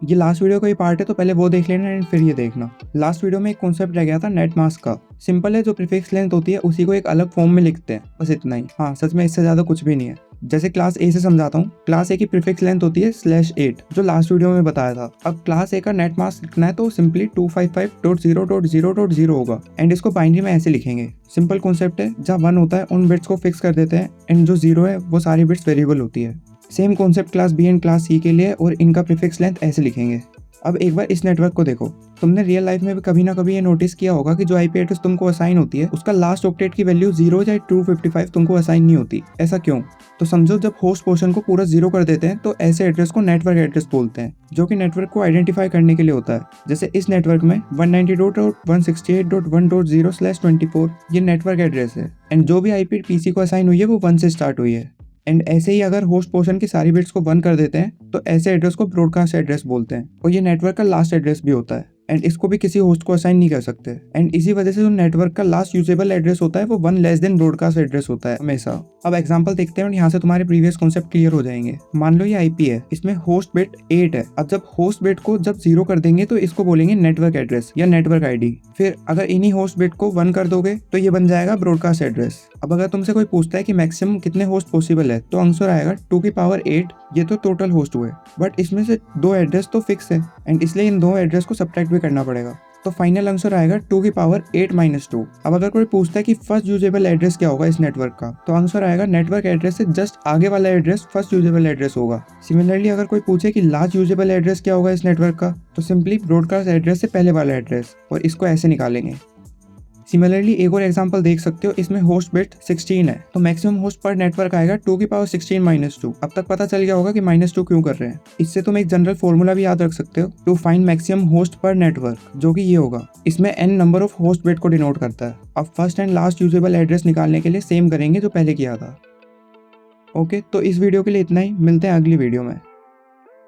ये last video का ही part है, तो पहले वो देख लेना एंड फिर ये देखना। लास्ट वीडियो में एक कॉन्सेप्ट रह गया था नेट मास्क का। सिंपल है, जो प्रीफिक्स लेंथ होती है उसी को एक अलग फॉर्म में लिखते हैं, बस इतना ही। हाँ, सच में इससे ज्यादा कुछ भी नहीं है। जैसे क्लास ए से समझाता हूँ। क्लास ए की प्रीफिक्स लेंथ होती है /8, जो लास्ट वीडियो में बताया था। अब क्लास ए का नेट मास्क लिखना है तो सिंपली 255.0.0.0 होगा एंड इसको बाइनरी में ऐसे लिखेंगे। सिंपल कॉन्सेप्ट है, जहाँ 1 होता है उन बिट्स को फिक्स कर देते हैं एंड जो 0 है वो सारी बिट्स वेरिएबल होती है। Same concept class B and class C के लिए, और इनका प्रीफिक्स लेंथ ऐसे लिखेंगे। अब एक बार इस नेटवर्क को देखो। तुमने रियल लाइफ में भी कभी ना कभी ये नोटिस किया होगा कि जो आईपी एड्रेस तुमको असाइन होती है उसका लास्ट ऑक्टेट की वैल्यू 0 या 255 तुमको असाइन नहीं होती। ऐसा क्यों? तो समझो, जब होस्ट पोर्शन को पूरा 0 कर देते हैं तो ऐसे एड्रेस को नेटवर्क एड्रेस बोलते हैं, जो कि नेटवर्क को आइडेंटिफाई करने के लिए होता है। जैसे इस नेटवर्क में 192.168.1.0/24 ये नेटवर्क एड्रेस है एंड जो भी आईपी पीसी को असाइन हुई है वो 1 से स्टार्ट हुई है। एंड ऐसे ही अगर होस्ट पोर्शन की सारी बिट्स को 1 कर देते हैं तो ऐसे एड्रेस को ब्रॉडकास्ट एड्रेस बोलते हैं, और ये नेटवर्क का लास्ट एड्रेस भी होता है एंड इसको भी किसी होस्ट को असाइन नहीं कर सकते। एंड इसी वजह से जो नेटवर्क का लास्ट यूजेबल एड्रेस होता है वो 1 लेस देन ब्रॉडकास्ट एड्रेस होता है हमेशा। अब एग्जांपल देखते हैं और यहाँ से तुम्हारे प्रीवियस कॉन्सेप्ट क्लियर हो जाएंगे। मान लो ये आईपी है, इसमें होस्ट बिट 8 है। अब जब होस्ट बिट को जब 0 कर देंगे तो इसको बोलेंगे नेटवर्क एड्रेस या नेटवर्क आईडी। फिर अगर इन्हीं होस्ट बिट को 1 कर दोगे तो ये बन जाएगा ब्रॉडकास्ट एड्रेस। अब अगर तुमसे कोई पूछता है कि मैक्सिमम कितने होस्ट पॉसिबल है, तो आंसर आएगा 2⁸। ये तो टोटल होस्ट हुए, बट इसमें से 2 एड्रेस तो फिक्स है एंड इसलिए इन 2 एड्रेस को सब्ट्रैक्ट भी करना पड़ेगा। तो फाइनल आंसर आएगा 2⁸ - 2। अब अगर कोई पूछता है कि फर्स्ट यूजेबल एड्रेस क्या होगा इस नेटवर्क का, तो आंसर आएगा नेटवर्क एड्रेस से जस्ट आगे वाला एड्रेस फर्स्ट यूजेबल एड्रेस होगा। सिमिलरली अगर कोई पूछे कि लास्ट यूजेबल एड्रेस क्या होगा इस नेटवर्क का, तो सिंपली ब्रॉडकास्ट एड्रेस से पहले वाला एड्रेस, और इसको ऐसे निकालेंगे। सिमिलरली एक और एग्जांपल देख सकते हो, इसमें होस्ट बिट 16 है, तो मैक्सिमम होस्ट पर नेटवर्क आएगा 2⁻16 - 2। अब तक पता चल गया होगा कि -2 क्यों कर रहे हैं। इससे तुम एक जनरल फॉर्मूला भी याद रख सकते हो, टू फाइंड मैक्सिमम होस्ट पर नेटवर्क, जो कि ये होगा। इसमें n number of host bit को डिनोट करता है। अब first and last usable address निकालने के लिए सेम करेंगे जो पहले किया था। ओके, तो इस वीडियो के लिए इतना ही। मिलते हैं अगली वीडियो में।